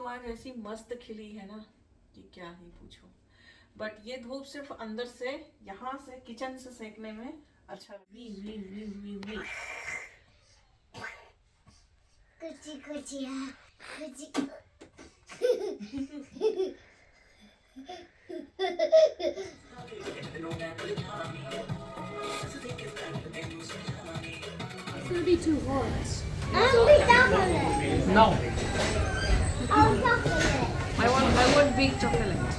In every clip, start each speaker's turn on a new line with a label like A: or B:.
A: आज ऐसी मस्त खिली है ना कि क्या ही पूछो। बट ये धूप सिर्फ अंदर से, यहाँ से किचन से सेकने में अच्छा। वी वी वी वी वी
B: कुची कुची कुची It's gonna be too hot. I'll be chocolate.
A: No,
B: I'll chocolate.
A: I want big chocolate.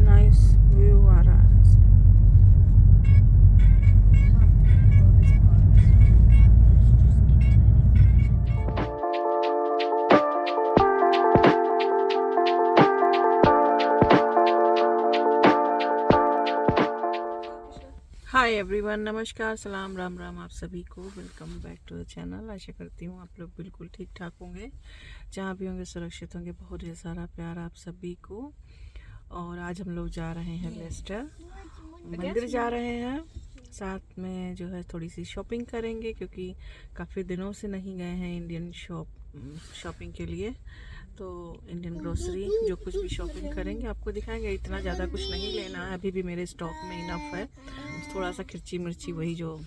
A: Nice view आ रहा है। हाय एवरीवन, नमस्कार, सलाम, राम राम आप सभी को। Welcome back to the channel. आशा करती हूँ आप लोग बिल्कुल ठीक ठाक होंगे, जहाँ भी होंगे सुरक्षित होंगे। बहुत ढेर सारा प्यार आप सभी को। और आज हम लोग जा रहे हैं लेस्टर मंदिर जा रहे हैं। साथ में जो है थोड़ी सी शॉपिंग करेंगे, क्योंकि काफ़ी दिनों से नहीं गए हैं इंडियन शॉपिंग के लिए। तो इंडियन ग्रोसरी जो कुछ भी शॉपिंग करेंगे आपको दिखाएंगे। इतना ज़्यादा कुछ नहीं लेना है, अभी भी मेरे स्टॉक में इनफ है। थोड़ा सा खिर्ची मिर्ची वही जो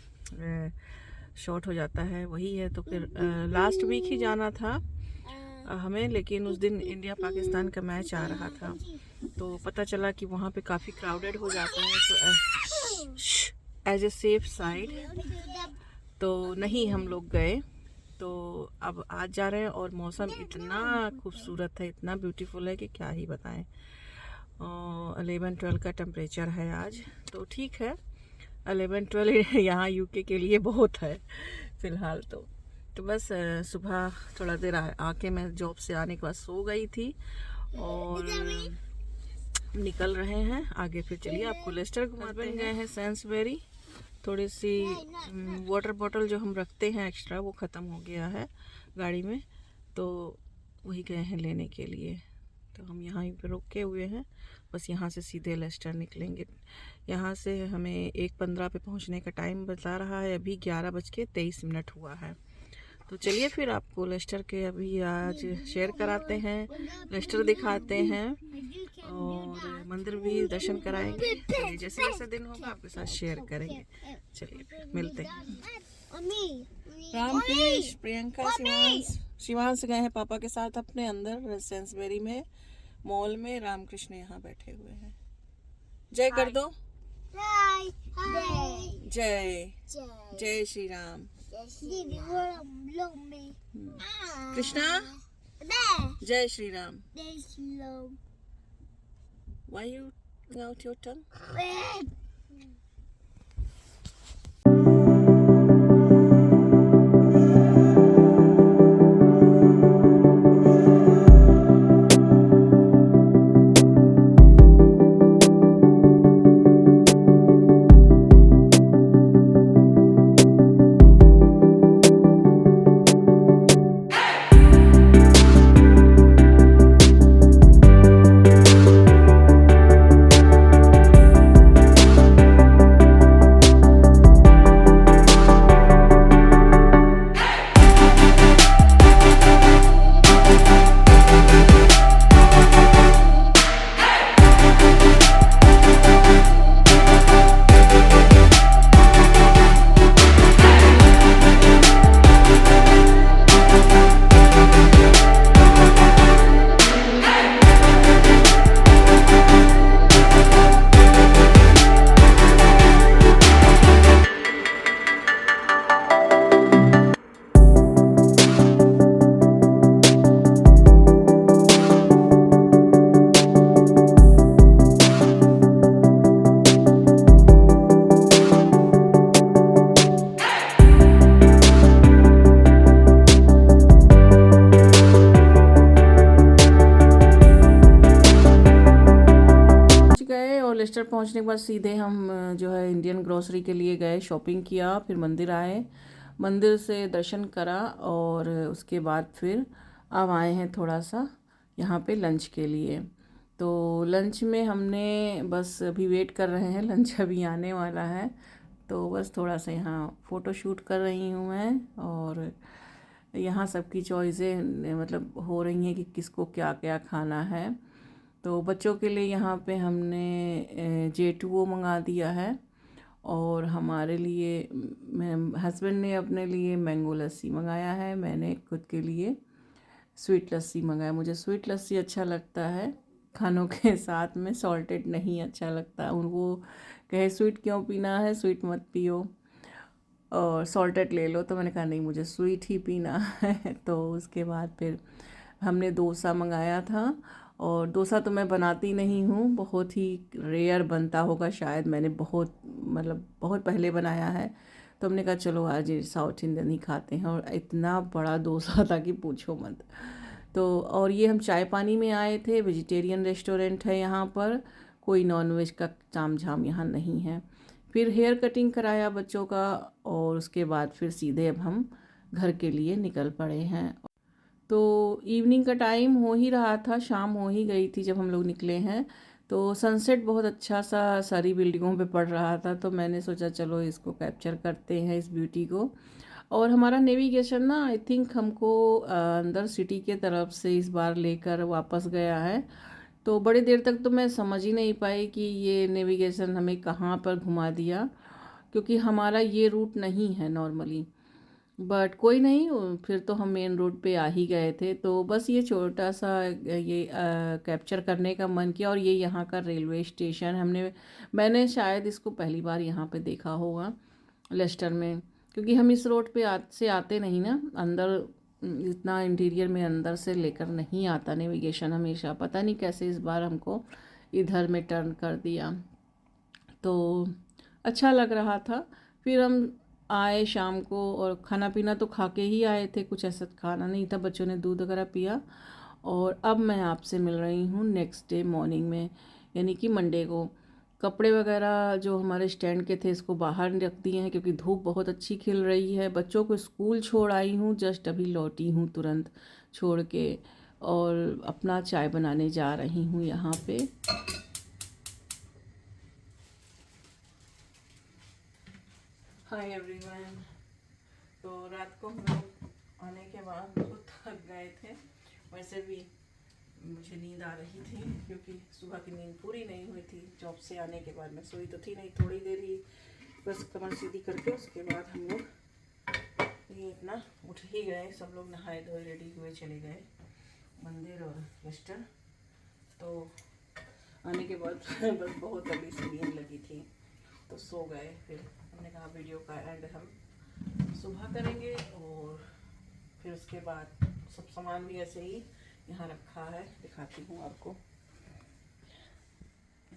A: शॉर्ट हो जाता है वही है। तो फिर लास्ट वीक ही जाना था हमें, लेकिन उस दिन इंडिया पाकिस्तान का मैच आ रहा था, तो पता चला कि वहाँ पे काफ़ी क्राउडेड हो जाता है। तो एज ए सेफ साइड तो नहीं हम लोग गए। तो अब आज जा रहे हैं और मौसम इतना खूबसूरत है, इतना ब्यूटीफुल है कि क्या ही बताएं। 11-12 का टेम्परेचर है आज, तो ठीक है। 11-12 यहाँ यूके के लिए बहुत है फ़िलहाल। तो बस सुबह थोड़ा देर आके मैं जॉब से आने के बाद सो गई थी और निकल रहे हैं आगे। फिर चलिए आपको लेस्टर घुमाते हैं। गए हैं सेंसबेरी, थोड़ी सी वाटर बॉटल जो हम रखते हैं एक्स्ट्रा वो ख़त्म हो गया है गाड़ी में, तो वही गए हैं लेने के लिए। तो हम यहाँ पे रुके हुए हैं, बस यहाँ से सीधे लेस्टर निकलेंगे। यहाँ से हमें 1:15 पे पहुँचने का टाइम बता रहा है, अभी 11:23 हुआ है। तो चलिए फिर आपको लेस्टर के अभी आज शेयर कराते हैं, लेस्टर दिखाते हैं और मंदिर भी दर्शन कराएंगे। चलिए जैसे जैसे दिन होगा आपके साथ शेयर करेंगे। चलिए फिर मिलते हैं। रामकृष्ण, प्रियंका, शिवांश गए हैं पापा के साथ अपने अंदर सेंसबेरी में मॉल में। रामकृष्ण यहाँ बैठे हुए हैं। जय कर दो। जय जय श्री राम। कृष्णा, जय Shri Ram. Why you out your tongue? Leicester पहुंचने के बाद सीधे हम जो है इंडियन ग्रोसरी के लिए गए, शॉपिंग किया, फिर मंदिर आए, मंदिर से दर्शन करा और उसके बाद फिर अब आए हैं थोड़ा सा यहाँ पे लंच के लिए। तो लंच में हमने बस अभी वेट कर रहे हैं, लंच अभी आने वाला है। तो बस थोड़ा सा यहाँ फ़ोटो शूट कर रही हूँ मैं। और यहाँ सबकी चॉइसें मतलब हो रही हैं कि किसको क्या क्या खाना है। तो बच्चों के लिए यहाँ पे हमने J2O मंगा दिया है, और हमारे लिए हस्बैंड ने अपने लिए मैंगो लस्सी मंगाया है, मैंने खुद के लिए स्वीट लस्सी मंगाया। मुझे स्वीट लस्सी अच्छा लगता है खानों के साथ में, सॉल्टेड नहीं अच्छा लगता। उनको कहे स्वीट क्यों पीना है, स्वीट मत पियो और सॉल्टेड ले लो, तो मैंने कहा नहीं मुझे स्वीट ही पीना है। तो उसके बाद फिर हमने डोसा मंगाया था। और डोसा तो मैं बनाती नहीं हूँ, बहुत ही रेयर बनता होगा शायद, मैंने बहुत मतलब बहुत पहले बनाया है। तो हमने कहा चलो आज साउथ इंडियन ही खाते हैं, और इतना बड़ा डोसा था कि पूछो मत। तो और ये हम चाय पानी में आए थे, वेजिटेरियन रेस्टोरेंट है यहाँ पर, कोई नॉनवेज का ताम झाम यहाँ नहीं है। फिर हेयर कटिंग कराया बच्चों का, और उसके बाद फिर सीधे अब हम घर के लिए निकल पड़े हैं। तो इवनिंग का टाइम हो ही रहा था, शाम हो ही गई थी जब हम लोग निकले हैं। तो सनसेट बहुत अच्छा सा सारी बिल्डिंगों पे पड़ रहा था, तो मैंने सोचा चलो इसको कैप्चर करते हैं, इस ब्यूटी को। और हमारा नेविगेशन ना आई थिंक हमको अंदर सिटी के तरफ से इस बार लेकर वापस गया है। तो बड़ी देर तक तो मैं समझ ही नहीं पाई कि ये नेविगेशन हमें कहाँ पर घुमा दिया, क्योंकि हमारा ये रूट नहीं है नॉर्मली। बट कोई नहीं, फिर तो हम मेन रोड पे आ ही गए थे। तो बस ये छोटा सा ये कैप्चर करने का मन किया। और ये यहाँ का रेलवे स्टेशन मैंने शायद इसको पहली बार यहाँ पे देखा होगा लेस्टर में, क्योंकि हम इस रोड पे से आते नहीं ना अंदर, इतना इंटीरियर में अंदर से लेकर नहीं आता नेविगेशन हमेशा। पता नहीं कैसे इस बार हमको इधर में टर्न कर दिया, तो अच्छा लग रहा था। फिर हम आए शाम को, और खाना पीना तो खा के ही आए थे, कुछ ऐसा खाना नहीं था, बच्चों ने दूध वगैरह पिया। और अब मैं आपसे मिल रही हूँ नेक्स्ट डे मॉर्निंग में, यानी कि मंडे को। कपड़े वगैरह जो हमारे स्टैंड के थे इसको बाहर रख दिए हैं, क्योंकि धूप बहुत अच्छी खिल रही है। बच्चों को स्कूल छोड़ आई हूँ, जस्ट अभी लौटी हूँ तुरंत छोड़ के, और अपना चाय बनाने जा रही हूँ यहाँ पे। Hi everyone. तो रात को हम लोग आने के बाद बहुत थक गए थे, वैसे भी मुझे नींद आ रही थी, क्योंकि सुबह की नींद पूरी नहीं हुई थी। जॉब से आने के बाद मैं सोई तो थी नहीं, थोड़ी देर ही बस कमर सीधी करके उसके बाद हम लोग ये अपना उठ ही गए। सब लोग नहाए धोए रेडी हुए चले गए मंदिर और लेस्टर। तो आने के बाद बस बहुत अभी सी नींद लगी थी, तो सो गए। फिर हमने कहा वीडियो का एंड हम सुबह करेंगे। और फिर उसके बाद सब सामान भी ऐसे ही यहाँ रखा है, दिखाती हूँ आपको।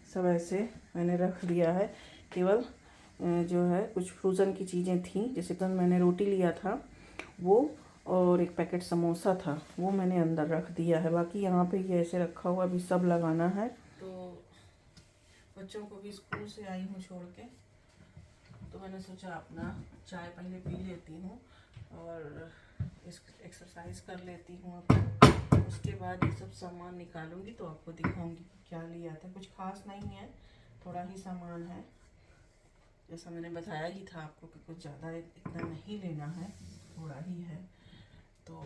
A: सब ऐसे मैंने रख दिया है, केवल जो है कुछ फ्रोज़न की चीज़ें थी, जैसे कल मैंने रोटी लिया था वो, और एक पैकेट समोसा था, वो मैंने अंदर रख दिया है। बाकी यहाँ पे ये ऐसे रखा हुआ, अभी सब लगाना है। तो बच्चों को भी स्कूल से आई हूँ छोड़ के, तो मैंने सोचा अपना चाय पहले पी लेती हूँ और एक्सरसाइज कर लेती हूँ। उसके बाद ये सब सामान निकालूंगी तो आपको दिखाऊंगी क्या लिया था। कुछ खास नहीं है, थोड़ा ही सामान है, जैसा मैंने बताया ही था आपको कि कुछ ज़्यादा इतना नहीं लेना है, थोड़ा ही है। तो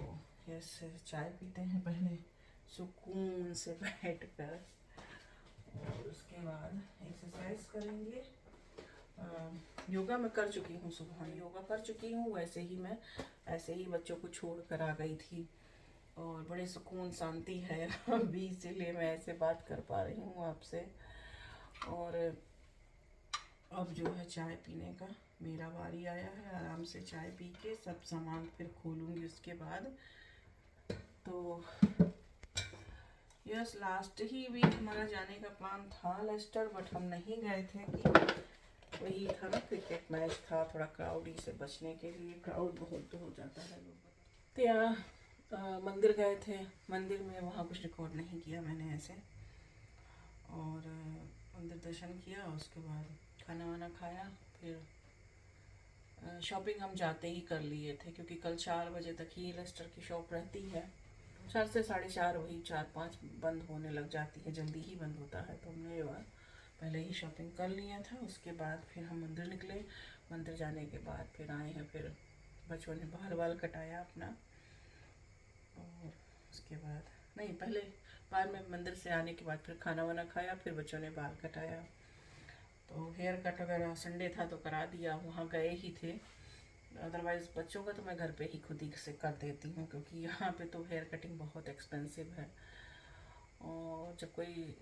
A: यस, चाय पीते हैं पहले सुकून से बैठ कर, और उसके बाद एक्सरसाइज करेंगे। योगा मैं कर चुकी हूँ, सुबह में योगा कर चुकी हूँ। वैसे ही मैं ऐसे ही बच्चों को छोड़ कर आ गई थी, और बड़े सुकून शांति है अभी, इसीलिए मैं ऐसे बात कर पा रही हूँ आपसे। और अब जो है चाय पीने का मेरा बारी आया है, आराम से चाय पी के सब सामान फिर खोलूँगी उसके बाद। तो यस, लास्ट ही वीक हमारा जाने का प्लान था लेस्टर, बट हम नहीं गए थे कि वही था ना, क्रिकेट मैच था, थोड़ा क्राउडी से बचने के लिए, क्राउड बहुत हो जाता है लोग। तो यहाँ मंदिर गए थे, मंदिर में वहाँ कुछ रिकॉर्ड नहीं किया मैंने ऐसे, और मंदिर दर्शन किया, उसके बाद खाना वाना खाया। फिर शॉपिंग हम जाते ही कर लिए थे, क्योंकि कल 4 बजे तक ही लेस्टर की शॉप रहती है, 4 से 4:30, वही 4-5 बंद होने लग जाती है, जल्दी ही बंद होता है। तो हमने पहले ही शॉपिंग कर लिया था। उसके बाद फिर हम मंदिर निकले, मंदिर जाने के बाद फिर आए हैं, फिर बच्चों ने बाल बाल कटाया अपना, और उसके बाद नहीं, पहले बाद में मंदिर से आने के बाद फिर खाना वाना खाया, फिर बच्चों ने बाल कटाया। तो हेयर कट वगैरह संडे था तो करा दिया, वहाँ गए ही थे। अदरवाइज़ बच्चों का तो मैं घर पे ही खुद ही से कर देती हूँ, क्योंकि यहाँ पे तो हेयर कटिंग बहुत एक्सपेंसिव है, और जब कोई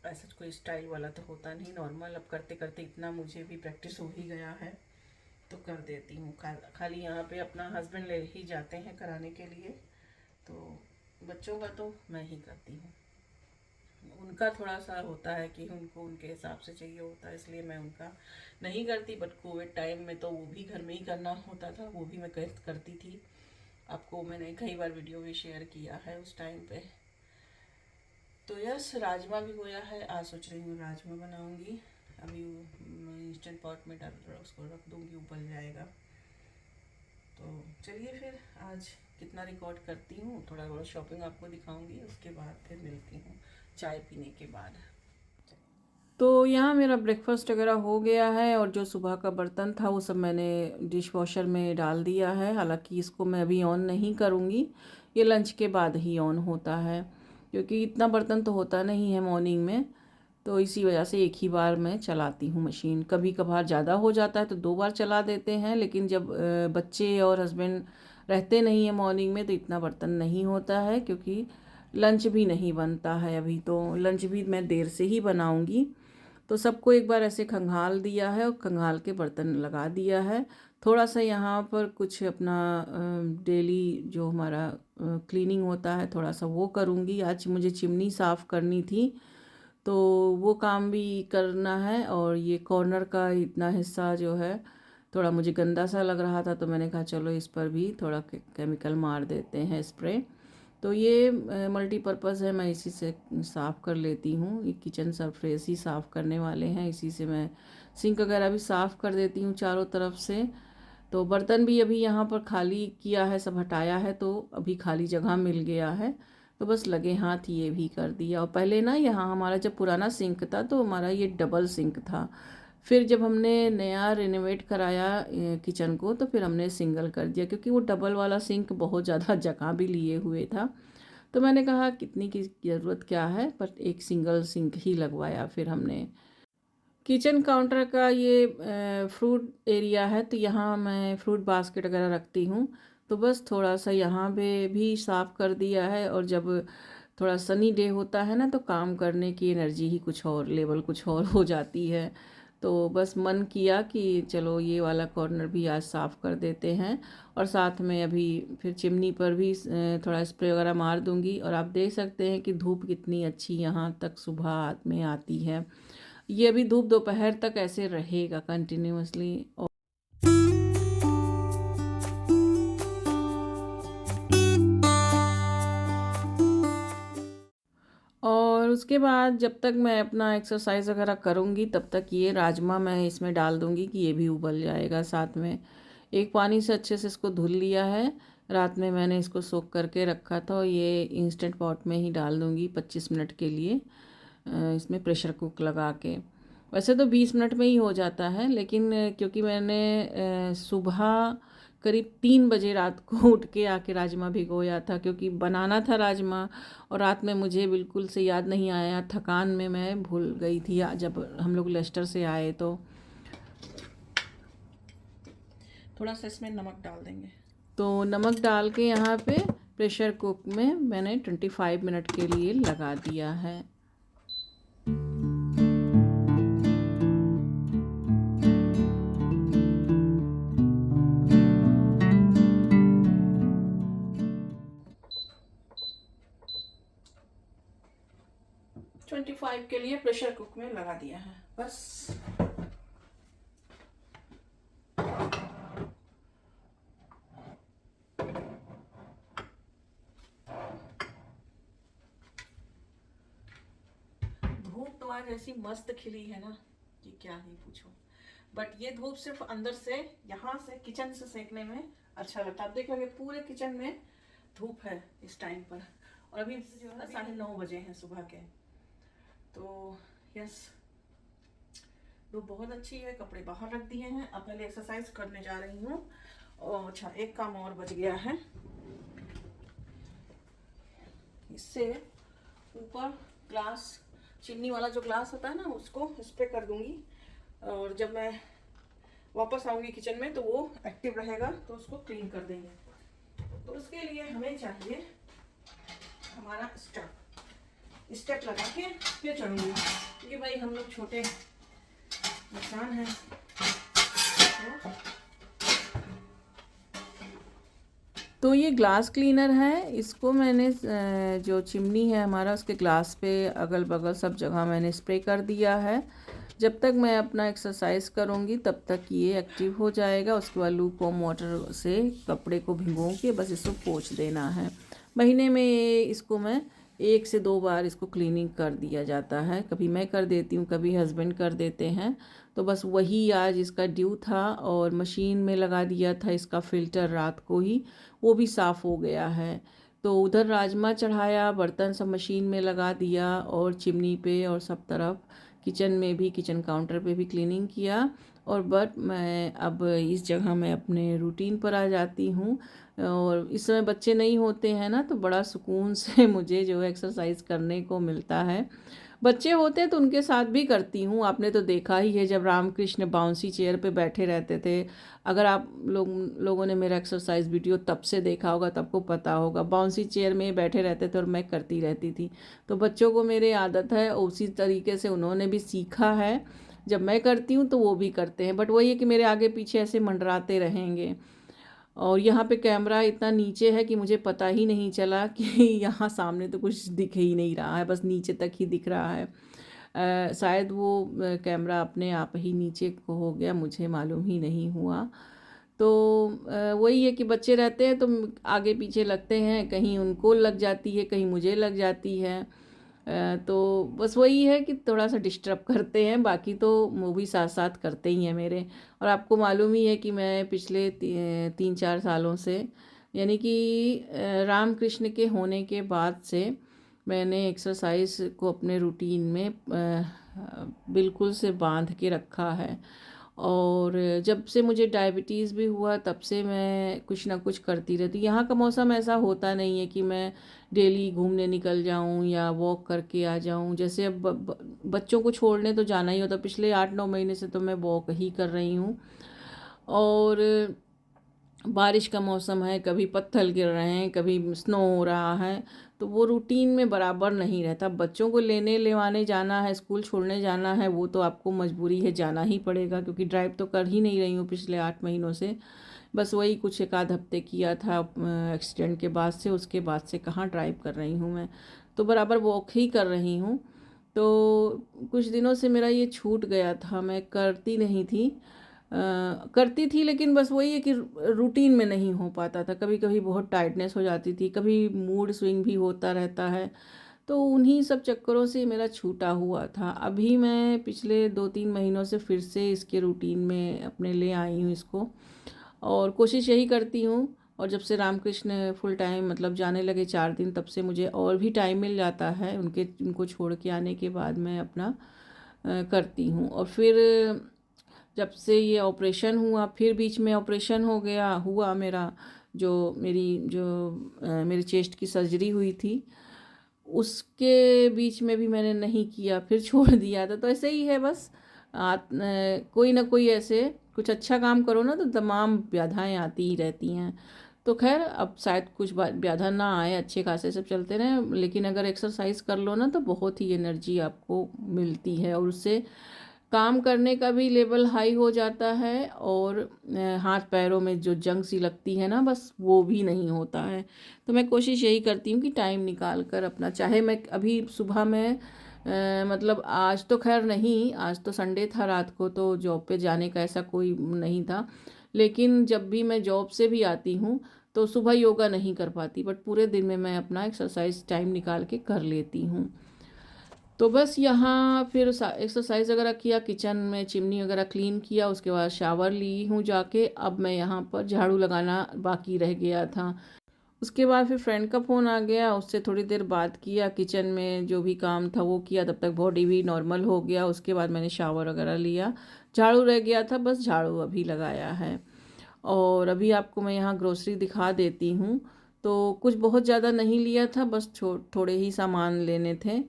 A: ऐसा कोई स्टाइल वाला तो होता नहीं, नॉर्मल अब करते करते इतना मुझे भी प्रैक्टिस हो ही गया है तो कर देती हूँ। खाली यहाँ पे अपना हस्बैंड ले ही जाते हैं कराने के लिए, तो बच्चों का तो मैं ही करती हूँ। उनका थोड़ा सा होता है कि उनको उनके हिसाब से चाहिए होता है, इसलिए मैं उनका नहीं करती। बट कोविड टाइम में तो वो भी घर में ही करना होता था, वो भी मैं करती थी। आपको मैंने कई बार वीडियो भी शेयर किया है उस टाइम पे। तो यस, राजमा भी गोया है, आज सोच रही हूँ राजमा बनाऊंगी। अभी इंस्टेंट पॉट में डाल उसको रख दूंगी, उबल जाएगा। तो चलिए फिर आज कितना रिकॉर्ड करती हूँ, थोड़ा बहुत शॉपिंग आपको दिखाऊंगी, उसके बाद फिर मिलती हूँ चाय पीने के बाद। तो यहाँ मेरा ब्रेकफास्ट वगैरह हो गया है, और जो सुबह का बर्तन था वो सब मैंने डिश वॉशर में डाल दिया है। हालांकि इसको मैं अभी ऑन नहीं करूँगी, ये लंच के बाद ही ऑन होता है, क्योंकि इतना बर्तन तो होता नहीं है मॉर्निंग में, तो इसी वजह से एक ही बार मैं चलाती हूँ मशीन। कभी कभार ज़्यादा हो जाता है तो 2 बार चला देते हैं, लेकिन जब बच्चे और हस्बैंड रहते नहीं हैं मॉर्निंग में तो इतना बर्तन नहीं होता है, क्योंकि लंच भी नहीं बनता है। अभी तो लंच भी मैं देर से ही बनाऊँगी। तो सबको एक बार ऐसे खंगाल दिया है और खंगाल के बर्तन लगा दिया है। थोड़ा सा यहाँ पर कुछ अपना डेली जो हमारा क्लीनिंग होता है थोड़ा सा वो करूँगी। आज मुझे चिमनी साफ़ करनी थी, तो वो काम भी करना है। और ये कॉर्नर का इतना हिस्सा जो है थोड़ा मुझे गंदा सा लग रहा था, तो मैंने कहा चलो इस पर भी थोड़ा केमिकल मार देते हैं, स्प्रे। तो ये मल्टीपर्पज़ है, मैं इसी से साफ़ कर लेती हूँ। ये किचन सरफेस ही साफ़ करने वाले हैं, इसी से मैं सिंक वगैरह भी साफ़ कर देती हूँ चारों तरफ से। तो बर्तन भी अभी यहाँ पर खाली किया है, सब हटाया है, तो अभी खाली जगह मिल गया है, तो बस लगे हाथ ये भी कर दिया। और पहले ना यहाँ हमारा जब पुराना सिंक था तो हमारा ये डबल सिंक था, फिर जब हमने नया रेनोवेट कराया किचन को तो फिर हमने सिंगल कर दिया, क्योंकि वो डबल वाला सिंक बहुत ज़्यादा जगह भी लिए हुए था। तो मैंने कहा कितनी की ज़रूरत क्या है, पर एक सिंगल सिंक ही लगवाया फिर हमने। किचन काउंटर का ये फ्रूट एरिया है, तो यहाँ मैं फ्रूट बास्केट वगैरह रखती हूँ, तो बस थोड़ा सा यहाँ पे भी साफ़ कर दिया है। और जब थोड़ा सनी डे होता है ना तो काम करने की एनर्जी ही कुछ और लेवल कुछ और हो जाती है, तो बस मन किया कि चलो ये वाला कॉर्नर भी आज साफ़ कर देते हैं। और साथ में अभी फिर चिमनी पर भी थोड़ा स्प्रे वगैरह मार दूंगी। और आप देख सकते हैं कि धूप कितनी अच्छी यहाँ तक सुबह में आती है। ये अभी धूप दोपहर तक ऐसे रहेगा कंटिन्यूअसली। और उसके बाद जब तक मैं अपना एक्सरसाइज वगैरह करूँगी तब तक ये राजमा मैं इसमें डाल दूँगी कि ये भी उबल जाएगा। साथ में एक पानी से अच्छे से इसको धुल लिया है, रात में मैंने इसको सोख करके रखा था, और ये इंस्टेंट पॉट में ही डाल दूँगी 25 मिनट के लिए इसमें प्रेशर कुक लगा के। वैसे तो 20 मिनट में ही हो जाता है, लेकिन क्योंकि मैंने सुबह करीब 3 बजे रात को उठ के आके राजमा भिगोया था, क्योंकि बनाना था राजमा, और रात में मुझे बिल्कुल से याद नहीं आया, थकान में मैं भूल गई थी जब हम लोग लेस्टर से आए। तो थोड़ा सा इसमें नमक डाल देंगे। तो नमक डाल के यहाँ पे प्रेशर कुक में मैंने 25 मिनट के लिए लगा दिया है। के लिए प्रेशर कुक में लगा दिया है बस। धूप तो आज ऐसी मस्त खिली है ना कि क्या ही पूछो। बट ये धूप सिर्फ अंदर से, यहाँ से किचन से सेकने में अच्छा लगता है। आप देख लोगे पूरे किचन में धूप है इस टाइम पर, और अभी जो है 9:30 बजे हैं सुबह के। तो यस, धूप बहुत अच्छी है, कपड़े बाहर रख दिए हैं। अब पहले एक्सरसाइज करने जा रही हूँ। और अच्छा, एक काम और बच गया है, इससे ऊपर ग्लास, चीनी वाला जो ग्लास होता है ना, उसको इस पर कर दूंगी। और जब मैं वापस आऊंगी किचन में तो वो एक्टिव रहेगा, तो उसको क्लीन कर देंगे। तो उसके लिए हमें चाहिए हमारा स्टेप लगा के फिर चढ़ूंगी, क्योंकि भाई हम लोग छोटे इंसान हैं। तो ये ग्लास क्लीनर है, इसको मैंने जो चिमनी है हमारा, उसके ग्लास पे अगल बगल सब जगह मैंने स्प्रे कर दिया है। जब तक मैं अपना एक्सरसाइज करूँगी तब तक ये एक्टिव हो जाएगा। उसके बाद लूप वार्म वाटर से कपड़े को भिगो के बस इसको पोंछ देना है। महीने में इसको मैं 1 से 2 बार इसको क्लीनिंग कर दिया जाता है। कभी मैं कर देती हूँ, कभी हस्बैंड कर देते हैं। तो बस वही आज इसका ड्यू था और मशीन में लगा दिया था इसका फ़िल्टर रात को ही, वो भी साफ़ हो गया है। तो उधर राजमा चढ़ाया, बर्तन सब मशीन में लगा दिया और चिमनी पे और सब तरफ, किचन में भी, किचन काउंटर पे भी क्लीनिंग किया। और बट मैं अब इस जगह मैं अपने रूटीन पर आ जाती हूँ। और इस समय बच्चे नहीं होते हैं ना, तो बड़ा सुकून से मुझे जो है एक्सरसाइज करने को मिलता है। बच्चे होते तो उनके साथ भी करती हूँ। आपने तो देखा ही है जब रामकृष्ण बाउंसी चेयर पे बैठे रहते थे। अगर आप लोगों ने मेरा एक्सरसाइज वीडियो तब से देखा होगा, तब को पता होगा, बाउंसी चेयर में बैठे रहते थे और मैं करती रहती थी। तो बच्चों को मेरी आदत है, उसी तरीके से उन्होंने भी सीखा है। जब मैं करती हूँ तो वो भी करते हैं, बट वही है कि मेरे आगे पीछे ऐसे मंडराते रहेंगे। और यहाँ पे कैमरा इतना नीचे है कि मुझे पता ही नहीं चला कि यहाँ सामने तो कुछ दिख ही नहीं रहा है, बस नीचे तक ही दिख रहा है। शायद वो कैमरा अपने आप ही नीचे को हो गया, मुझे मालूम ही नहीं हुआ। तो वही है कि बच्चे रहते हैं तो आगे पीछे लगते हैं, कहीं उनको लग जाती है, कहीं मुझे लग जाती है। तो बस वही है कि थोड़ा सा डिस्टर्ब करते हैं, बाकी तो वो भी साथ साथ करते ही हैं मेरे। और आपको मालूम ही है कि मैं पिछले 3-4 सालों से, यानी कि रामकृष्ण के होने के बाद से मैंने एक्सरसाइज को अपने रूटीन में बिल्कुल से बांध के रखा है। और जब से मुझे डायबिटीज़ भी हुआ तब से मैं कुछ ना कुछ करती रहती। यहाँ का मौसम ऐसा होता नहीं है कि मैं डेली घूमने निकल जाऊँ या वॉक करके आ जाऊँ। जैसे अब बच्चों को छोड़ने तो जाना ही होता, पिछले 8-9 महीने से तो मैं वॉक ही कर रही हूँ। और बारिश का मौसम है, कभी पत्थर गिर रहे हैं, कभी स्नो हो रहा है, तो वो रूटीन में बराबर नहीं रहता। बच्चों को लेवाने जाना है, स्कूल छोड़ने जाना है, वो तो आपको मजबूरी है, जाना ही पड़ेगा, क्योंकि ड्राइव तो कर ही नहीं रही हूँ पिछले 8 महीनों से। बस वही कुछ 1 आध हफ्ते किया था एक्सीडेंट के बाद से, उसके बाद से कहाँ ड्राइव कर रही हूँ मैं, तो बराबर वॉक ही कर रही हूँ। तो कुछ दिनों से मेरा ये छूट गया था, मैं करती नहीं थी। करती थी, लेकिन बस वही है कि रूटीन में नहीं हो पाता था। कभी कभी बहुत टायर्डनेस हो जाती थी, कभी मूड स्विंग भी होता रहता है, तो उन्हीं सब चक्करों से मेरा छूटा हुआ था। अभी मैं पिछले 2-3 महीनों से फिर से इसके रूटीन में अपने ले आई हूँ इसको, और कोशिश यही करती हूँ। और जब से रामकृष्ण फुल टाइम मतलब जाने लगे 4 दिन, तब से मुझे और भी टाइम मिल जाता है। उनको छोड़ के आने के बाद मैं अपना करती हूँ। और फिर जब से ये ऑपरेशन हुआ, फिर बीच में ऑपरेशन हुआ मेरा, मेरी चेस्ट की सर्जरी हुई थी, उसके बीच में भी मैंने नहीं किया, फिर छोड़ दिया था। तो ऐसे ही है बस, कोई ना कोई ऐसे कुछ अच्छा काम करो ना तो तमाम बाधाएं आती ही रहती हैं। तो खैर अब शायद कुछ बाधा ना आए, अच्छे खासे सब चलते रहें, लेकिन अगर एक्सरसाइज कर लो ना तो बहुत ही एनर्जी आपको मिलती है, और उससे काम करने का भी लेवल हाई हो जाता है। और हाथ पैरों में जो जंग सी लगती है ना, बस वो भी नहीं होता है। तो मैं कोशिश यही करती हूँ कि टाइम निकाल कर अपना, चाहे मैं अभी सुबह में मतलब आज तो खैर नहीं, आज तो संडे था, रात को तो जॉब पे जाने का ऐसा कोई नहीं था, लेकिन जब भी मैं जॉब से भी आती हूँ तो सुबह योगा नहीं कर पाती, बट पूरे दिन में मैं अपना एक्सरसाइज टाइम निकाल के कर लेती हूँ। तो बस यहाँ फिर एक्सरसाइज वगैरह किया, किचन में चिमनी वगैरह क्लीन किया, उसके बाद शावर ली हूँ जाके। अब मैं यहाँ पर झाड़ू लगाना बाकी रह गया था, उसके बाद फिर फ्रेंड का फ़ोन आ गया, उससे थोड़ी देर बात किया, किचन में जो भी काम था वो किया, तब तक बॉडी भी नॉर्मल हो गया। उसके बाद मैंने शावर वगैरह लिया, झाड़ू रह गया था, बस झाड़ू अभी लगाया है। और अभी आपको मैं यहाँ ग्रोसरी दिखा देती हूँ। तो कुछ बहुत ज़्यादा नहीं लिया था, बस थोड़े ही सामान लेने थे।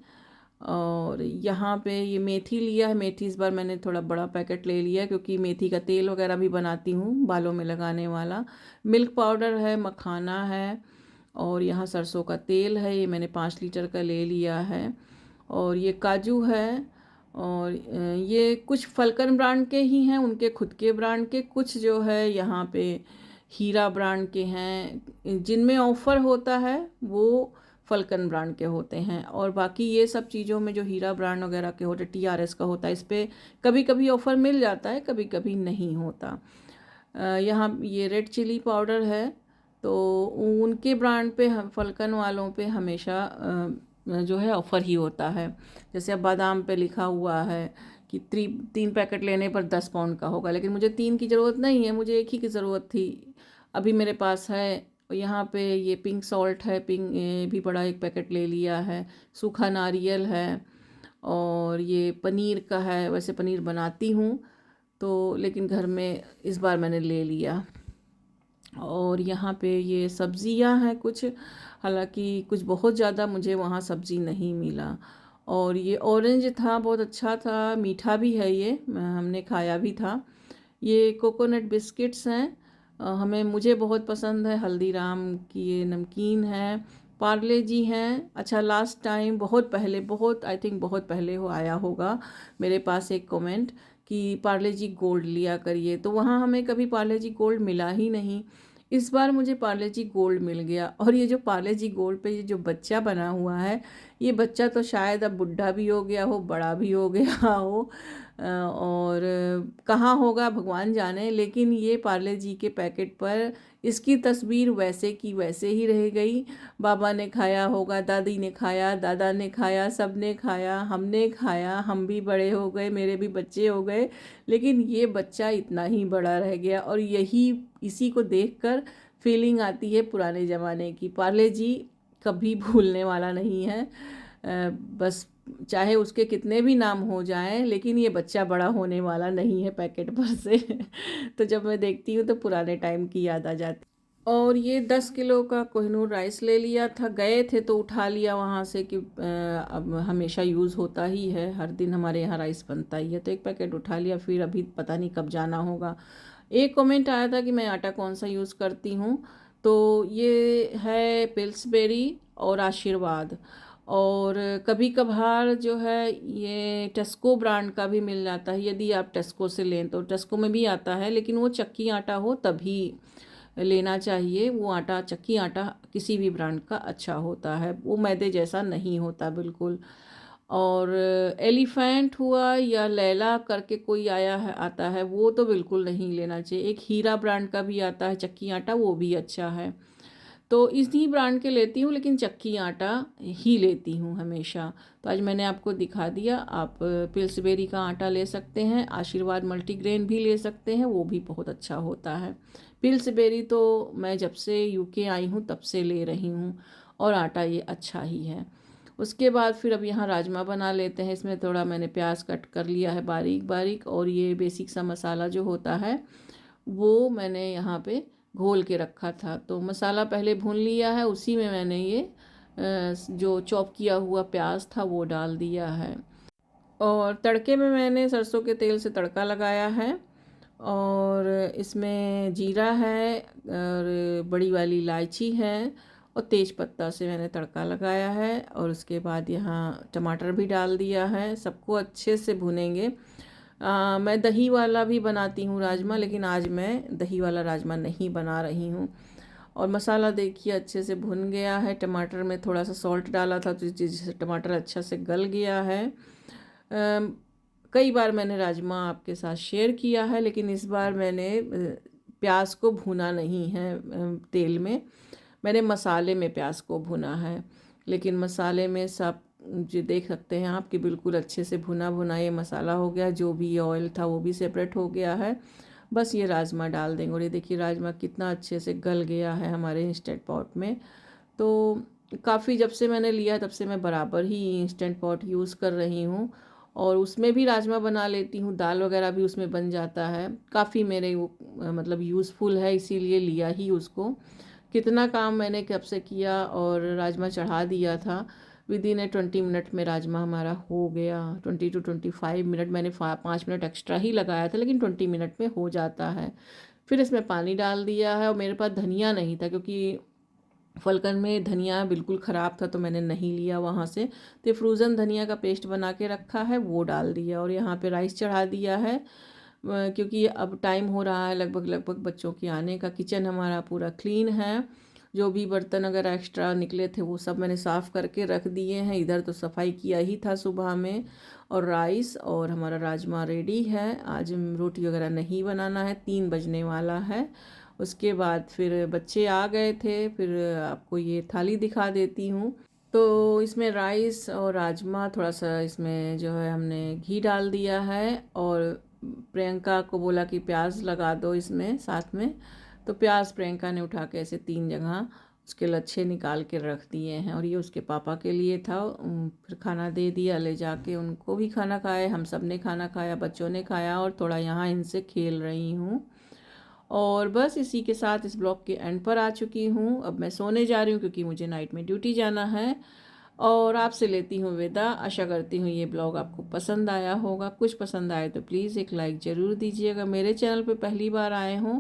A: और यहाँ पे ये मेथी लिया है, मेथी इस बार मैंने थोड़ा बड़ा पैकेट ले लिया क्योंकि मेथी का तेल वगैरह भी बनाती हूँ बालों में लगाने वाला। मिल्क पाउडर है, मखाना है, और यहाँ सरसों का तेल है, ये मैंने 5 लीटर का ले लिया है। और ये काजू है, और ये कुछ फलकन ब्रांड के ही हैं, उनके खुद के ब्रांड के, कुछ जो है यहाँ पे हीरा ब्रांड के हैं। जिनमें ऑफ़र होता है वो फलकन ब्रांड के होते हैं, और बाकी ये सब चीज़ों में जो हीरा ब्रांड वगैरह के होते, TRS का होता है, इस पर कभी कभी ऑफ़र मिल जाता है, कभी कभी नहीं होता। यहाँ ये रेड चिली पाउडर है, तो उनके ब्रांड पे हम फलकन वालों पे हमेशा जो है ऑफ़र ही होता है। जैसे अब बादाम पे लिखा हुआ है कि 3 पैकेट लेने पर 10 पाउंड का होगा, लेकिन मुझे 3 की ज़रूरत नहीं है, मुझे एक ही की ज़रूरत थी, अभी मेरे पास है। यहाँ पे ये पिंक सॉल्ट है, पिंक ये भी बड़ा एक पैकेट ले लिया है। सूखा नारियल है, और ये पनीर का है, वैसे पनीर बनाती हूँ तो, लेकिन घर में इस बार मैंने ले लिया। और यहाँ पे ये सब्ज़ियाँ हैं कुछ, हालांकि कुछ बहुत ज़्यादा मुझे वहाँ सब्ज़ी नहीं मिला। और ये ऑरेंज था, बहुत अच्छा था, मीठा भी है, ये हमने खाया भी था। ये कोकोनट बिस्किट्स हैं, मुझे बहुत पसंद है, हल्दीराम की ये नमकीन है। पार्ले जी हैं। अच्छा, लास्ट टाइम बहुत पहले, बहुत आई थिंक बहुत पहले हो आया होगा मेरे पास एक कमेंट कि पार्ले जी गोल्ड लिया करिए, तो वहाँ हमें कभी पार्ले जी गोल्ड मिला ही नहीं। इस बार मुझे पार्ले जी गोल्ड मिल गया। और ये जो पार्ले जी गोल्ड पे ये जो बच्चा बना हुआ है, ये बच्चा तो शायद अब बुढ़ा भी हो गया हो, बड़ा भी हो गया हो, और कहाँ होगा भगवान जाने, लेकिन ये पार्ले जी के पैकेट पर इसकी तस्वीर वैसे की वैसे ही रह गई। बाबा ने खाया होगा, दादी ने खाया, दादा ने खाया, सब ने खाया, हमने खाया, हम भी बड़े हो गए, मेरे भी बच्चे हो गए, लेकिन ये बच्चा इतना ही बड़ा रह गया। और यही, इसी को देखकर फीलिंग आती है पुराने ज़माने की। पार्ले जी कभी भूलने वाला नहीं है। बस चाहे उसके कितने भी नाम हो जाएं, लेकिन ये बच्चा बड़ा होने वाला नहीं है पैकेट पर से। तो जब मैं देखती हूँ तो पुराने टाइम की याद आ जाती। और ये 10 किलो का कोहिनूर राइस ले लिया था, गए थे तो उठा लिया वहाँ से कि अब हमेशा यूज़ होता ही है, हर दिन हमारे यहाँ राइस बनता ही है, तो एक पैकेट उठा लिया। फिर अभी पता नहीं कब जाना होगा। एक कमेंट आया था कि मैं आटा कौन सा यूज़ करती हूँ, तो ये है पिल्सबेरी और आशीर्वाद। और कभी कभार जो है ये टेस्को ब्रांड का भी मिल जाता है, यदि आप टेस्को से लें तो। टेस्को में भी आता है, लेकिन वो चक्की आटा हो तभी लेना चाहिए। वो आटा, चक्की आटा किसी भी ब्रांड का अच्छा होता है, वो मैदे जैसा नहीं होता बिल्कुल। और एलिफेंट हुआ या लैला करके कोई आया है, आता है, वो तो बिल्कुल नहीं लेना चाहिए। एक हीरा ब्रांड का भी आता है चक्की आटा, वो भी अच्छा है। तो इसी ब्रांड के लेती हूँ, लेकिन चक्की आटा ही लेती हूँ हमेशा। तो आज मैंने आपको दिखा दिया। आप पिल्सबेरी का आटा ले सकते हैं, आशीर्वाद मल्टीग्रेन भी ले सकते हैं, वो भी बहुत अच्छा होता है। पिल्सबेरी तो मैं जब से यूके आई हूँ तब से ले रही हूँ, और आटा ये अच्छा ही है। उसके बाद फिर अब यहाँ राजमा बना लेते हैं। इसमें थोड़ा मैंने प्याज कट कर लिया है बारीक बारीक, और ये बेसिक सा मसाला जो होता है वो मैंने यहाँ पे घोल के रखा था। तो मसाला पहले भून लिया है, उसी में मैंने ये जो चॉप किया हुआ प्याज था वो डाल दिया है। और तड़के में मैंने सरसों के तेल से तड़का लगाया है, और इसमें जीरा है, और बड़ी वाली इलायची है, और तेज पत्ता से मैंने तड़का लगाया है। और उसके बाद यहाँ टमाटर भी डाल दिया है। सबको अच्छे से भुनेंगे। मैं दही वाला भी बनाती हूँ राजमा, लेकिन आज मैं दही वाला राजमा नहीं बना रही हूँ। और मसाला देखिए अच्छे से भुन गया है। टमाटर में थोड़ा सा सॉल्ट डाला था, तो जिससे टमाटर अच्छा से गल गया है। कई बार मैंने राजमा आपके साथ शेयर किया है, लेकिन इस बार मैंने प्याज को भुना नहीं है तेल में, मैंने मसाले में प्याज को भुना है। लेकिन मसाले में सब जो देख सकते हैं आप कि बिल्कुल अच्छे से भुना भुना ये मसाला हो गया। जो भी ऑयल था वो भी सेपरेट हो गया है। बस ये राजमा डाल देंगे। और ये देखिए राजमा कितना अच्छे से गल गया है हमारे इंस्टेंट पॉट में। तो काफ़ी जब से मैंने लिया तब से मैं बराबर ही इंस्टेंट पॉट यूज़ कर रही हूँ, और उसमें भी राजमा बना लेती हूँ, दाल वगैरह भी उसमें बन जाता है। काफ़ी मेरे वो मतलब यूज़फुल है, इसीलिए लिया ही उसको। कितना काम मैंने कब से किया, और राजमा चढ़ा दिया था। विद इन 20 मिनट में राजमा हमारा हो गया। 20 to 25 मिनट, मैंने 5 मिनट एक्स्ट्रा ही लगाया था, लेकिन 20 मिनट में हो जाता है। फिर इसमें पानी डाल दिया है, और मेरे पास धनिया नहीं था क्योंकि फलकन में धनिया बिल्कुल ख़राब था तो मैंने नहीं लिया वहाँ से। तो फ्रोज़न धनिया का पेस्ट बना के रखा है, वो डाल दिया। और यहाँ पे राइस चढ़ा दिया है, क्योंकि अब टाइम हो रहा है लगभग लगभग बच्चों के आने का। किचन हमारा पूरा क्लीन है, जो भी बर्तन अगर एक्स्ट्रा निकले थे वो सब मैंने साफ़ करके रख दिए हैं। इधर तो सफाई किया ही था सुबह में। और राइस और हमारा राजमा रेडी है। आज रोटी वगैरह नहीं बनाना है, 3 बजने वाला है। उसके बाद फिर बच्चे आ गए थे, फिर आपको ये थाली दिखा देती हूँ। तो इसमें राइस और राजमा, थोड़ा सा इसमें जो है हमने घी डाल दिया है, और प्रियंका को बोला कि प्याज लगा दो इसमें साथ में। तो प्याज प्रियंका ने उठा के ऐसे 3 जगह उसके लच्छे निकाल के रख दिए हैं। और ये उसके पापा के लिए था। फिर खाना दे दिया ले जाके, उनको भी खाना खाए, हम सब ने खाना खाया, बच्चों ने खाया, और थोड़ा यहाँ इनसे खेल रही हूँ। और बस इसी के साथ इस ब्लॉग के एंड पर आ चुकी हूँ। अब मैं सोने जा रही हूँ क्योंकि मुझे नाइट में ड्यूटी जाना है। और आपसे लेती हूँ विदा। आशा करती हूँ ये ब्लॉग आपको पसंद आया होगा। कुछ पसंद आए तो प्लीज़ एक लाइक ज़रूर दीजिएगा। मेरे चैनल पे पहली बार आए हों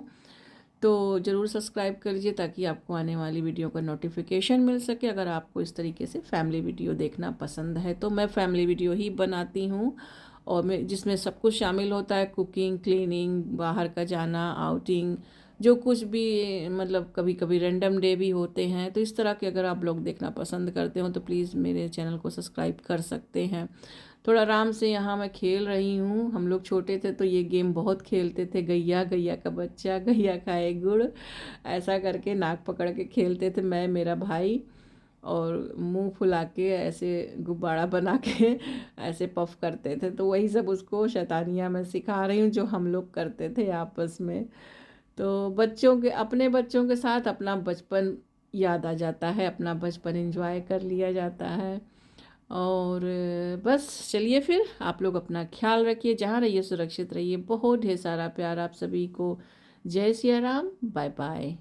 A: तो ज़रूर सब्सक्राइब कर लीजिए, ताकि आपको आने वाली वीडियो का नोटिफिकेशन मिल सके। अगर आपको इस तरीके से फैमिली वीडियो देखना पसंद है तो मैं फैमिली वीडियो ही बनाती हूँ, और मैं जिसमें सब कुछ शामिल होता है, कुकिंग, क्लीनिंग, बाहर का जाना, आउटिंग, जो कुछ भी, मतलब कभी कभी रैंडम डे भी होते हैं। तो इस तरह के अगर आप लोग देखना पसंद करते हो तो प्लीज़ मेरे चैनल को सब्सक्राइब कर सकते हैं। थोड़ा आराम से यहाँ मैं खेल रही हूँ। हम लोग छोटे थे तो ये गेम बहुत खेलते थे, गैया गैया का बच्चा, गैया खाए गुड़, ऐसा करके नाक पकड़ के खेलते थे मैं, मेरा भाई। और मुंह फुला के ऐसे गुब्बारा बना के ऐसे पफ करते थे। तो वही सब उसको शैतानियाँ मैं सिखा रही हूँ जो हम लोग करते थे आपस में। तो बच्चों के, अपने बच्चों के साथ अपना बचपन याद आ जाता है, अपना बचपन एंजॉय कर लिया जाता है। और बस चलिए फिर, आप लोग अपना ख्याल रखिए, जहाँ रहिए सुरक्षित रहिए। बहुत ढेर सारा प्यार आप सभी को। जय सिया राम, बाय बाय।